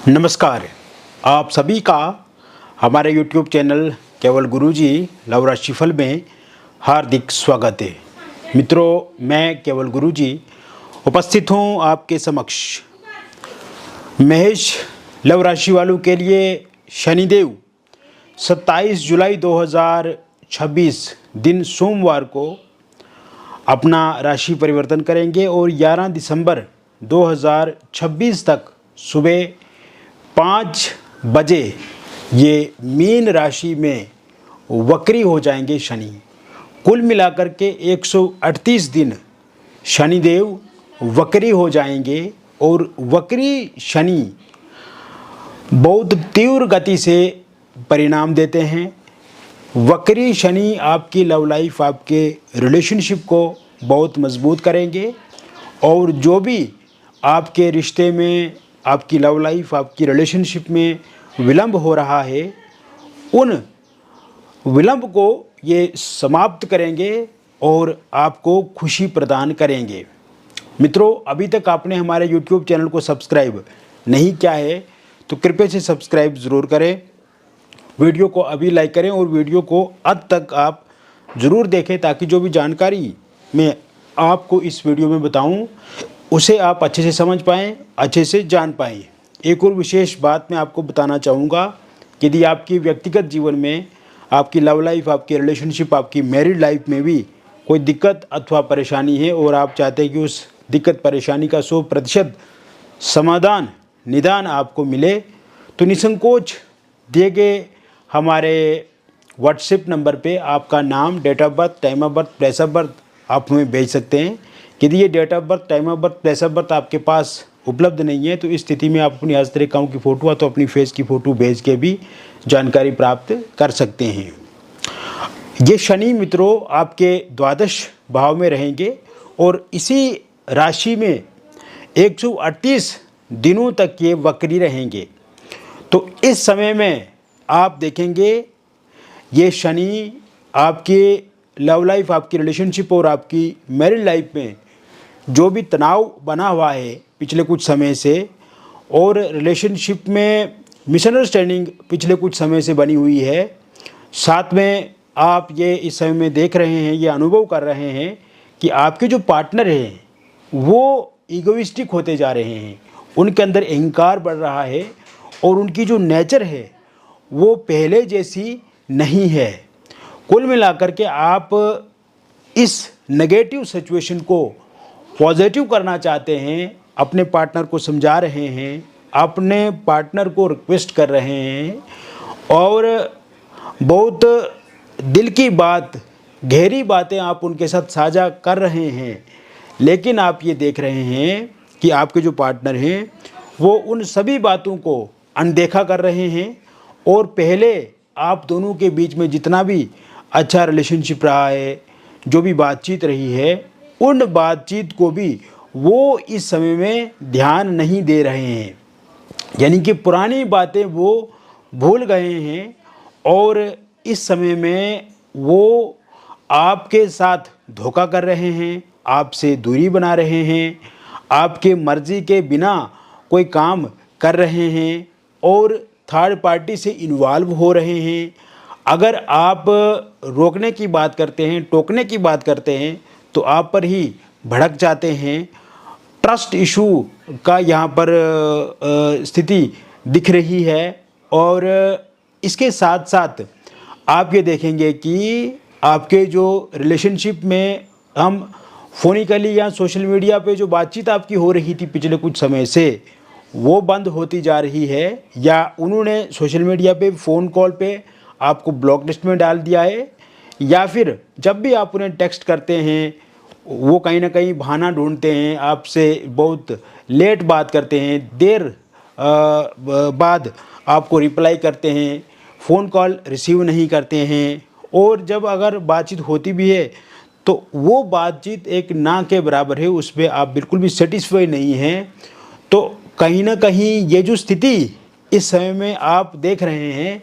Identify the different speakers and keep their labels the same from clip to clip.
Speaker 1: नमस्कार। आप सभी का हमारे YouTube चैनल केवल गुरुजी लव राशिफल में हार्दिक स्वागत है। मित्रों, मैं केवल गुरुजी उपस्थित हूँ आपके समक्ष। मेष लव राशि वालों के लिए शनिदेव 27 जुलाई 2026 दिन सोमवार को अपना राशि परिवर्तन करेंगे और 11 दिसंबर 2026 तक सुबह 5 बजे ये मीन राशि में वक्री हो जाएंगे शनि। कुल मिलाकर के 138 दिन शनिदेव वक्री हो जाएंगे और वक्री शनि बहुत तीव्र गति से परिणाम देते हैं। वक्री शनि आपकी लव लाइफ, आपके रिलेशनशिप को बहुत मजबूत करेंगे और जो भी आपके रिश्ते में, आपकी लव लाइफ, आपकी रिलेशनशिप में विलंब हो रहा है, उन विलंब को ये समाप्त करेंगे और आपको खुशी प्रदान करेंगे। मित्रों, अभी तक आपने हमारे YouTube चैनल को सब्सक्राइब नहीं किया है तो कृपया से सब्सक्राइब ज़रूर करें। वीडियो को अभी लाइक करें और वीडियो को अंत तक आप ज़रूर देखें ताकि जो भी जानकारी मैं आपको इस वीडियो में बताऊं उसे आप अच्छे से समझ पाएँ, अच्छे से जान पाएँ। एक और विशेष बात मैं आपको बताना चाहूँगा, यदि आपकी व्यक्तिगत जीवन में, आपकी लव लाइफ, आपकी रिलेशनशिप, आपकी मैरिड लाइफ में भी कोई दिक्कत अथवा परेशानी है और आप चाहते हैं कि उस दिक्कत परेशानी का 100% समाधान, निदान आपको मिले, तो निसंकोच दिए गए हमारे व्हाट्सएप नंबर पे आपका नाम, date of birth, time of birth, place of birth आप हमें भेज सकते हैं। यदि ये date of birth, time of birth, place of birth आपके पास उपलब्ध नहीं है तो इस स्थिति में आप अपनी हस्तरेखाओं की फ़ोटो तो अपनी फेस की फ़ोटो भेज के भी जानकारी प्राप्त कर सकते हैं। ये शनि मित्रों आपके द्वादश भाव में रहेंगे और इसी राशि में 138 दिनों तक ये वक्री रहेंगे। तो इस समय में आप देखेंगे ये शनि आपके लव लाइफ, आपकी रिलेशनशिप और आपकी मैरिड लाइफ में जो भी तनाव बना हुआ है पिछले कुछ समय से और रिलेशनशिप में मिसअंडरस्टैंडिंग पिछले कुछ समय से बनी हुई है, साथ में आप ये इस समय में देख रहे हैं, ये अनुभव कर रहे हैं कि आपके जो पार्टनर हैं वो ईगोइस्टिक होते जा रहे हैं, उनके अंदर अहंकार बढ़ रहा है और उनकी जो नेचर है वो पहले जैसी नहीं है। कुल मिलाकर के आप इस नेगेटिव सिचुएशन को पॉजिटिव करना चाहते हैं, अपने पार्टनर को समझा रहे हैं, अपने पार्टनर को रिक्वेस्ट कर रहे हैं और बहुत दिल की बात, गहरी बातें आप उनके साथ साझा कर रहे हैं। लेकिन आप ये देख रहे हैं कि आपके जो पार्टनर हैं वो उन सभी बातों को अनदेखा कर रहे हैं और पहले आप दोनों के बीच में जितना भी अच्छा रिलेशनशिप रहा है, जो भी बातचीत रही है, उन बातचीत को भी वो इस समय में ध्यान नहीं दे रहे हैं। यानी कि पुरानी बातें वो भूल गए हैं और इस समय में वो आपके साथ धोखा कर रहे हैं, आपसे दूरी बना रहे हैं, आपके मर्ज़ी के बिना कोई काम कर रहे हैं और थर्ड पार्टी से इन्वॉल्व हो रहे हैं। अगर आप रोकने की बात करते हैं, टोकने की बात करते हैं तो आप पर ही भड़क जाते हैं। ट्रस्ट इशू का यहाँ पर स्थिति दिख रही है और इसके साथ साथ आप ये देखेंगे कि आपके जो रिलेशनशिप में हम फोनिकली या सोशल मीडिया पे जो बातचीत आपकी हो रही थी पिछले कुछ समय से वो बंद होती जा रही है या उन्होंने सोशल मीडिया पे, फ़ोन कॉल पे आपको ब्लॉक लिस्ट में डाल दिया है या फिर जब भी आप उन्हें टेक्स्ट करते हैं वो कहीं ना कहीं बहाना ढूंढते हैं, आपसे बहुत लेट बात करते हैं, देर बाद आपको रिप्लाई करते हैं, फ़ोन कॉल रिसीव नहीं करते हैं और जब अगर बातचीत होती भी है तो वो बातचीत एक ना के बराबर है, उस पर आप बिल्कुल भी सेटिस्फाई नहीं हैं। तो कहीं ना कहीं ये जो स्थिति इस समय में आप देख रहे हैं,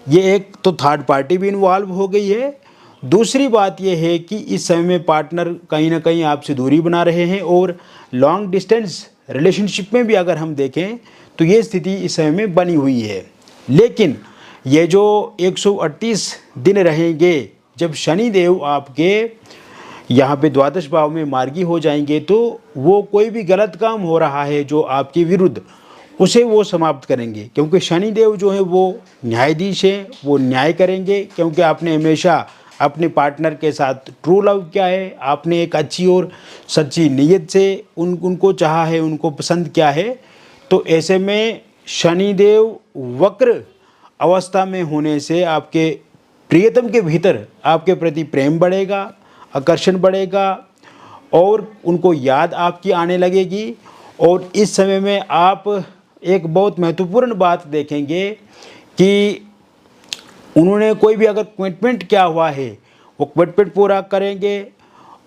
Speaker 1: ये एक तो थर्ड पार्टी भी इन्वॉल्व हो गई है। दूसरी बात यह है कि इस समय में पार्टनर कहीं ना कहीं आपसे दूरी बना रहे हैं और लॉन्ग डिस्टेंस रिलेशनशिप में भी अगर हम देखें तो ये स्थिति इस समय में बनी हुई है। लेकिन ये जो 138 दिन रहेंगे, जब शनिदेव आपके यहाँ पे द्वादश भाव में मार्गी हो जाएंगे, तो वो कोई भी गलत काम हो रहा है जो आपके विरुद्ध, उसे वो समाप्त करेंगे। क्योंकि शनिदेव जो है वो न्यायाधीश है, वो न्याय करेंगे। क्योंकि आपने हमेशा अपने पार्टनर के साथ ट्रू लव किया है, आपने एक अच्छी और सच्ची नीयत से उनको चाहा है, उनको पसंद किया है। तो ऐसे में शनिदेव वक्र अवस्था में होने से आपके प्रियतम के भीतर आपके प्रति प्रेम बढ़ेगा, आकर्षण बढ़ेगा और उनको याद आपकी आने लगेगी। और इस समय में आप एक बहुत महत्वपूर्ण बात देखेंगे कि उन्होंने कोई भी अगर कमिटमेंट किया हुआ है, वो कमिटमेंट पूरा करेंगे,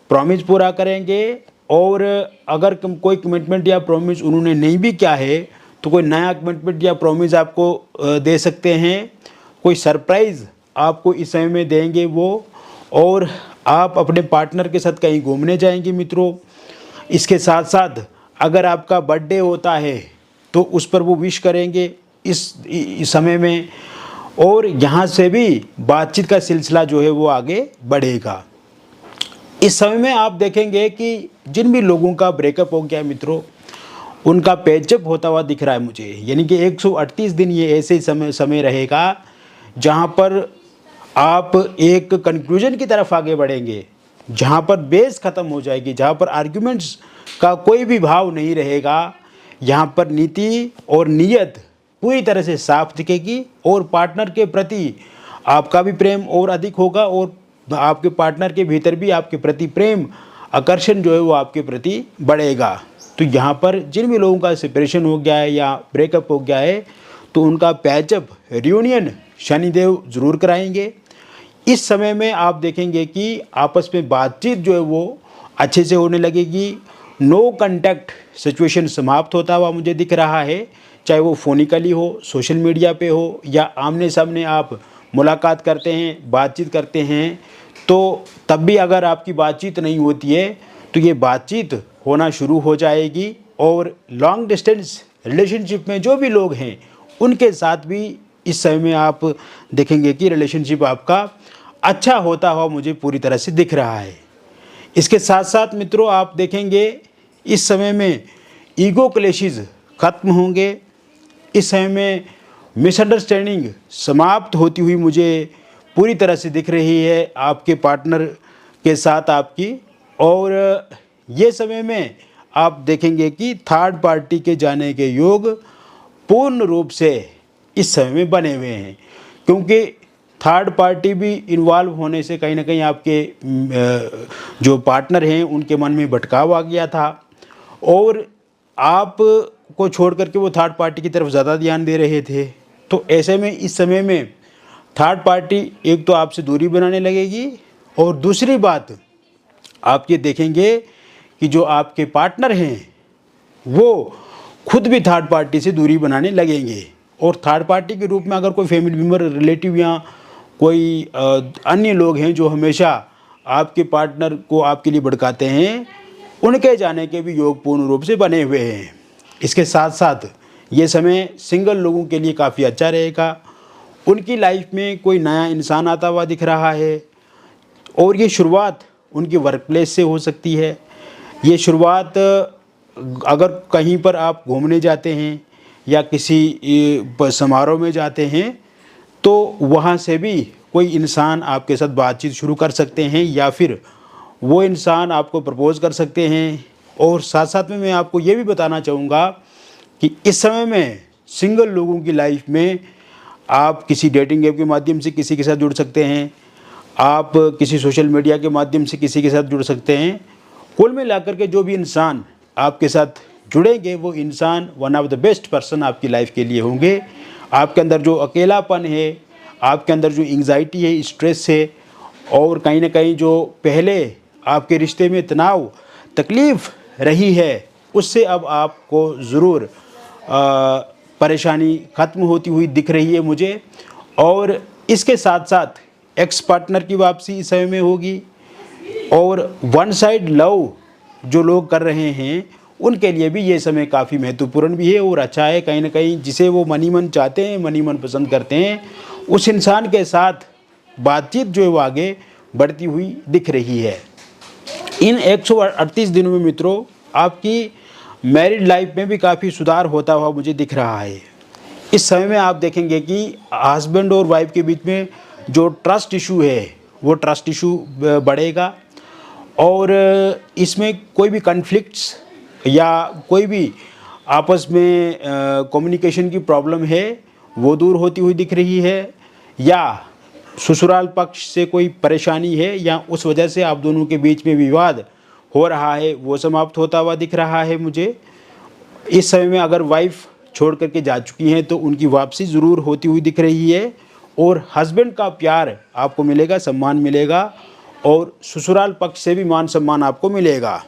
Speaker 1: प्रॉमिस पूरा करेंगे। और अगर कोई कमिटमेंट या प्रॉमिस उन्होंने नहीं भी किया है, तो कोई नया कमिटमेंट या प्रॉमिस आपको दे सकते हैं। कोई सरप्राइज़ आपको इस समय में देंगे वो, और आप अपने पार्टनर के साथ कहीं घूमने जाएंगे मित्रों। इसके साथ साथ अगर आपका बर्थडे होता है तो उस पर वो विश करेंगे इस समय में, और यहाँ से भी बातचीत का सिलसिला जो है वो आगे बढ़ेगा। इस समय में आप देखेंगे कि जिन भी लोगों का ब्रेकअप हो गया मित्रों, उनका पैचअप होता हुआ दिख रहा है मुझे। यानी कि 138 दिन ये ऐसे समय रहेगा जहाँ पर आप एक कंक्लूजन की तरफ आगे बढ़ेंगे, जहाँ पर बेस ख़त्म हो जाएगी, जहाँ पर आर्ग्यूमेंट्स का कोई भी भाव नहीं रहेगा। यहाँ पर नीति और नीयत पूरी तरह से साफ दिखेगी, और पार्टनर के प्रति आपका भी प्रेम और अधिक होगा, और आपके पार्टनर के भीतर भी आपके प्रति प्रेम, आकर्षण जो है वो आपके प्रति बढ़ेगा। तो यहाँ पर जिन भी लोगों का सेपरेशन हो गया है या ब्रेकअप हो गया है, तो उनका पैचअप, रियूनियन शनिदेव ज़रूर कराएंगे। इस समय में आप देखेंगे कि आपस में बातचीत जो है वो अच्छे से होने लगेगी। नो कांटेक्ट सिचुएशन समाप्त होता हुआ मुझे दिख रहा है, चाहे वो फोनिकली हो, सोशल मीडिया पे हो, या आमने सामने आप मुलाकात करते हैं, बातचीत करते हैं। तो तब भी अगर आपकी बातचीत नहीं होती है, तो ये बातचीत होना शुरू हो जाएगी। और लॉन्ग डिस्टेंस रिलेशनशिप में जो भी लोग हैं, उनके साथ भी इस समय में आप देखेंगे कि रिलेशनशिप आपका अच्छा होता हुआ मुझे पूरी तरह से दिख रहा है। इसके साथ साथ मित्रों आप देखेंगे इस समय में ईगो क्लैशेस खत्म होंगे। इस समय में मिसअंडरस्टैंडिंग समाप्त होती हुई मुझे पूरी तरह से दिख रही है आपके पार्टनर के साथ आपकी। और ये समय में आप देखेंगे कि थर्ड पार्टी के जाने के योग पूर्ण रूप से इस समय में बने हुए हैं, क्योंकि थर्ड पार्टी भी इन्वॉल्व होने से कहीं ना कहीं आपके जो पार्टनर हैं उनके मन में भटकाव आ गया था, और आप को छोड़ करके वो थर्ड पार्टी की तरफ ज़्यादा ध्यान दे रहे थे। तो ऐसे में इस समय में थर्ड पार्टी एक तो आपसे दूरी बनाने लगेगी, और दूसरी बात आप ये देखेंगे कि जो आपके पार्टनर हैं वो खुद भी थर्ड पार्टी से दूरी बनाने लगेंगे। और थर्ड पार्टी के रूप में अगर कोई फैमिली मेम्बर, रिलेटिव या कोई अन्य लोग हैं जो हमेशा आपके पार्टनर को आपके लिए भड़काते हैं, उनके जाने के भी योग पूर्ण रूप से बने हुए हैं। इसके साथ साथ ये समय सिंगल लोगों के लिए काफ़ी अच्छा रहेगा। उनकी लाइफ में कोई नया इंसान आता हुआ दिख रहा है, और ये शुरुआत उनकी वर्क प्लेस से हो सकती है। ये शुरुआत अगर कहीं पर आप घूमने जाते हैं या किसी समारोह में जाते हैं, तो वहाँ से भी कोई इंसान आपके साथ बातचीत शुरू कर सकते हैं, या फिर वो इंसान आपको प्रपोज़ कर सकते हैं। और साथ साथ में मैं आपको ये भी बताना चाहूँगा कि इस समय में सिंगल लोगों की लाइफ में आप किसी डेटिंग ऐप के माध्यम से किसी के साथ जुड़ सकते हैं, आप किसी सोशल मीडिया के माध्यम से किसी के साथ जुड़ सकते हैं। कुल मिलाकर के जो भी इंसान आपके साथ जुड़ेंगे, वो इंसान one of the best person आपकी लाइफ के लिए होंगे। आपके अंदर जो अकेलापन है, आपके अंदर जो एंग्जाइटी है, स्ट्रेस है, और कहीं ना कहीं जो पहले आपके रिश्ते में तनाव, तकलीफ़ रही है, उससे अब आपको ज़रूर परेशानी ख़त्म होती हुई दिख रही है मुझे। और इसके साथ साथ एक्स पार्टनर की वापसी इस समय में होगी, और वन साइड लव जो लोग कर रहे हैं उनके लिए भी ये समय काफ़ी महत्वपूर्ण भी है और अच्छा है। कहीं ना कहीं जिसे वो मनी मन चाहते हैं, मनी मन पसंद करते हैं, उस इंसान के साथ बातचीत जो है वो आगे बढ़ती हुई दिख रही है। इन 138 दिनों में मित्रों आपकी मैरिड लाइफ में भी काफ़ी सुधार होता हुआ मुझे दिख रहा है। इस समय में आप देखेंगे कि हस्बैंड और वाइफ के बीच में जो ट्रस्ट इशू है वो ट्रस्ट इशू बढ़ेगा और इसमें कोई भी कॉन्फ्लिक्ट्स या कोई भी आपस में कम्युनिकेशन की प्रॉब्लम है वो दूर होती हुई दिख रही है, या ससुराल पक्ष से कोई परेशानी है या उस वजह से आप दोनों के बीच में विवाद हो रहा है वो समाप्त होता हुआ दिख रहा है मुझे। इस समय में अगर वाइफ छोड़ करके जा चुकी हैं तो उनकी वापसी ज़रूर होती हुई दिख रही है और हस्बैंड का प्यार आपको मिलेगा, सम्मान मिलेगा और ससुराल पक्ष से भी मान सम्मान आपको मिलेगा।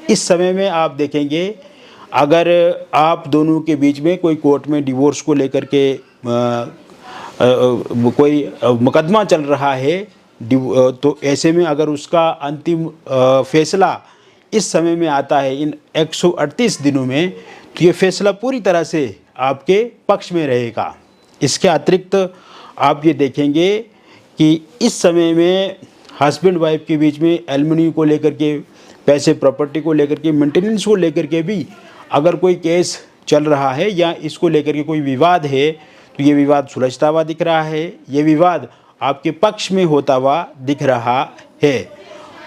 Speaker 1: इस समय में आप देखेंगे अगर आप दोनों के बीच में कोई कोर्ट में डिवोर्स को लेकर के कोई मुकदमा चल रहा है तो ऐसे में अगर उसका अंतिम फैसला इस समय में आता है इन 138 दिनों में, तो ये फैसला पूरी तरह से आपके पक्ष में रहेगा। इसके अतिरिक्त आप ये देखेंगे कि इस समय में हस्बैंड वाइफ के बीच में एलिमनी को लेकर के, पैसे प्रॉपर्टी को लेकर के, मेंटेनेंस को लेकर के भी अगर कोई केस चल रहा है या इसको लेकर के कोई विवाद है तो ये विवाद सुलझता हुआ दिख रहा है, ये विवाद आपके पक्ष में होता हुआ दिख रहा है।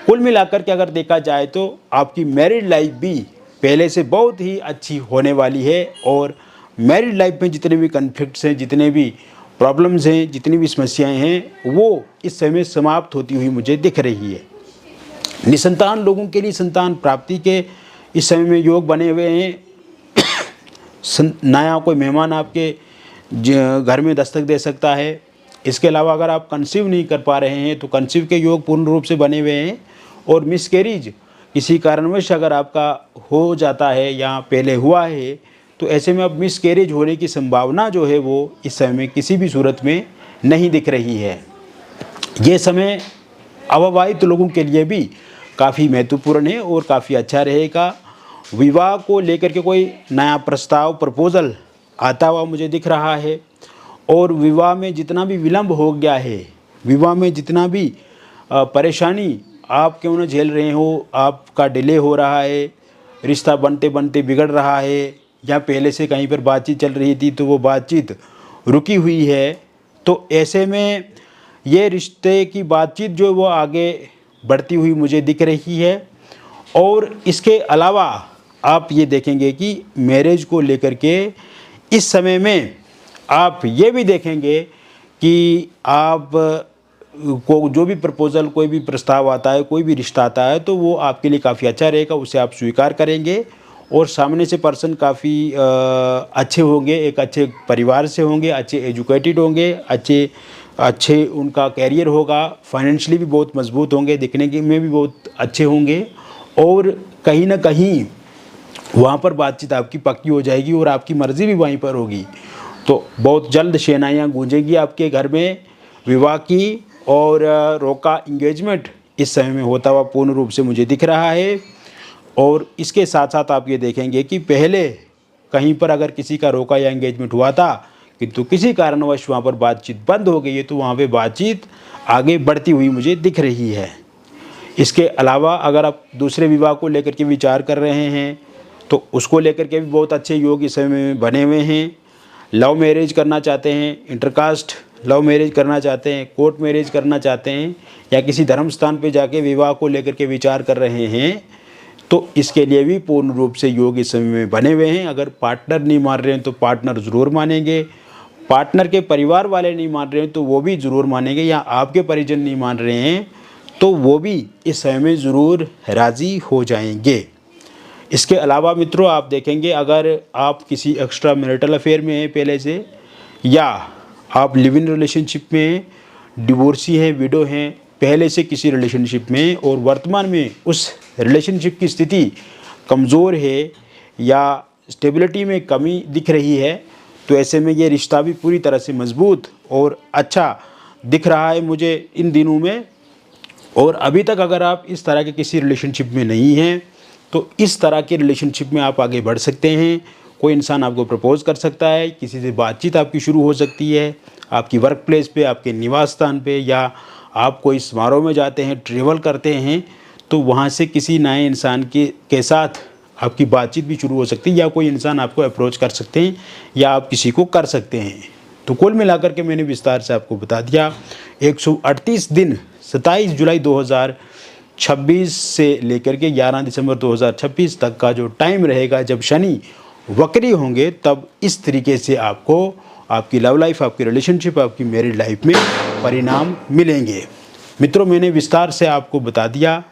Speaker 1: कुल मिलाकर के अगर देखा जाए तो आपकी मैरिड लाइफ भी पहले से बहुत ही अच्छी होने वाली है और मैरिड लाइफ में जितने भी कन्फ्लिक्ट्स हैं, जितने भी प्रॉब्लम्स हैं, जितनी भी समस्याएं हैं वो इस समय समाप्त होती हुई मुझे दिख रही है। निसंतान लोगों के लिए संतान प्राप्ति के इस समय में योग बने हुए हैं। नया कोई मेहमान आपके घर में दस्तक दे सकता है। इसके अलावा अगर आप कंसीव नहीं कर पा रहे हैं तो कंसीव के योग पूर्ण रूप से बने हुए हैं और मिसकैरेज किसी कारणवश अगर आपका हो जाता है या पहले हुआ है तो ऐसे में अब मिसकैरेज होने की संभावना जो है वो इस समय में किसी भी सूरत में नहीं दिख रही है। ये समय अविवाहित लोगों के लिए भी काफ़ी महत्वपूर्ण है और काफ़ी अच्छा रहेगा। विवाह को लेकर के कोई नया प्रस्ताव, प्रपोज़ल आता हुआ मुझे दिख रहा है और विवाह में जितना भी विलंब हो गया है, विवाह में जितना भी परेशानी आप क्यों न झेल रहे हो, आपका डिले हो रहा है, रिश्ता बनते बनते बिगड़ रहा है या पहले से कहीं पर बातचीत चल रही थी तो वो बातचीत रुकी हुई है, तो ऐसे में ये रिश्ते की बातचीत जो वो आगे बढ़ती हुई मुझे दिख रही है। और इसके अलावा आप ये देखेंगे कि मैरिज को लेकर के इस समय में आप ये भी देखेंगे कि आप को जो भी प्रपोज़ल, कोई भी प्रस्ताव आता है, कोई भी रिश्ता आता है तो वो आपके लिए काफ़ी अच्छा रहेगा, उसे आप स्वीकार करेंगे और सामने से पर्सन काफ़ी अच्छे होंगे, एक अच्छे परिवार से होंगे, अच्छे एजुकेटेड होंगे, अच्छे उनका कैरियर होगा, फाइनेंशियली भी बहुत मजबूत होंगे, दिखने के में भी बहुत अच्छे होंगे और कहीं ना कहीं वहाँ पर बातचीत आपकी पक्की हो जाएगी और आपकी मर्ज़ी भी वहीं पर होगी। तो बहुत जल्द शहनाइयाँ गूंजेंगी आपके घर में विवाह की और रोका इंगेजमेंट इस समय में होता हुआ पूर्ण रूप से मुझे दिख रहा है। और इसके साथ साथ आप ये देखेंगे कि पहले कहीं पर अगर किसी का रोका या एंगेजमेंट हुआ था किंतु किसी कारणवश वहाँ पर बातचीत बंद हो गई है तो वहाँ पे बातचीत आगे बढ़ती हुई मुझे दिख रही है। इसके अलावा अगर आप दूसरे विवाह को लेकर के विचार कर रहे हैं तो उसको लेकर के भी बहुत अच्छे योग इस समय में बने हुए हैं। लव मैरिज करना चाहते हैं, इंटरकास्ट लव मैरिज करना चाहते हैं, कोर्ट मैरिज करना चाहते हैं या किसी धर्म स्थान पे जाके विवाह को लेकर के विचार कर रहे हैं तो इसके लिए भी पूर्ण रूप से योग इस समय में बने हुए हैं। अगर पार्टनर नहीं मान रहे हैं तो पार्टनर ज़रूर मानेंगे, पार्टनर के परिवार वाले नहीं मान रहे हैं तो वो भी ज़रूर मानेंगे, या आपके परिजन नहीं मान रहे हैं तो वो भी इस समय में ज़रूर राज़ी हो जाएंगे। इसके अलावा मित्रों आप देखेंगे अगर आप किसी एक्स्ट्रा मैरिटल अफेयर में हैं पहले से, या आप लिव इन रिलेशनशिप में हैं, डिवोर्सी हैं, विडो हैं, पहले से किसी रिलेशनशिप में और वर्तमान में उस रिलेशनशिप की स्थिति कमज़ोर है या स्टेबिलिटी में कमी दिख रही है तो ऐसे में ये रिश्ता भी पूरी तरह से मजबूत और अच्छा दिख रहा है मुझे इन दिनों में। और अभी तक अगर आप इस तरह के किसी रिलेशनशिप में नहीं हैं तो इस तरह के रिलेशनशिप में आप आगे बढ़ सकते हैं। कोई इंसान आपको प्रपोज कर सकता है, किसी से बातचीत आपकी शुरू हो सकती है, आपकी वर्क प्लेस पे, आपके निवास स्थान पे, या आप कोई समारोह में जाते हैं, ट्रेवल करते हैं, तो वहाँ से किसी नए इंसान के साथ आपकी बातचीत भी शुरू हो सकती है, या कोई इंसान आपको अप्रोच कर सकते हैं, या आप किसी को कर सकते हैं। तो कुल मिलाकर के मैंने विस्तार से आपको बता दिया 138 दिन 27 जुलाई 2026 से लेकर के 11 दिसंबर 2026 तक का जो टाइम रहेगा जब शनि वक्री होंगे, तब इस तरीके से आपको आपकी लव लाइफ, आपकी रिलेशनशिप, आपकी मैरिड लाइफ में परिणाम मिलेंगे। मित्रों, मैंने विस्तार से आपको बता दिया।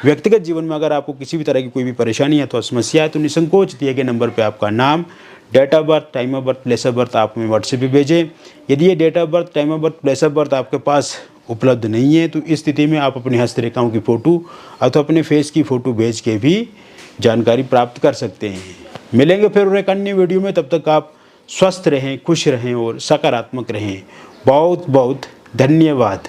Speaker 1: व्यक्तिगत जीवन में अगर आपको किसी भी तरह की कोई भी परेशानी है तो समस्या है, तो निसंकोच दिए गए नंबर पे आपका नाम, date of birth, time of birth, place of birth आप हमें व्हाट्सएप पे भेजें। यदि ये date of birth, time of birth, place of birth आपके पास उपलब्ध नहीं है, तो इस स्थिति में आप अपनी हस्तरेखाओं की फ़ोटो अथवा अपने फेस की फ़ोटो भेज के भी जानकारी प्राप्त कर सकते हैं। मिलेंगे फिर एक अन्य वीडियो में, तब तक आप स्वस्थ रहें, खुश रहें और सकारात्मक रहें। बहुत बहुत धन्यवाद।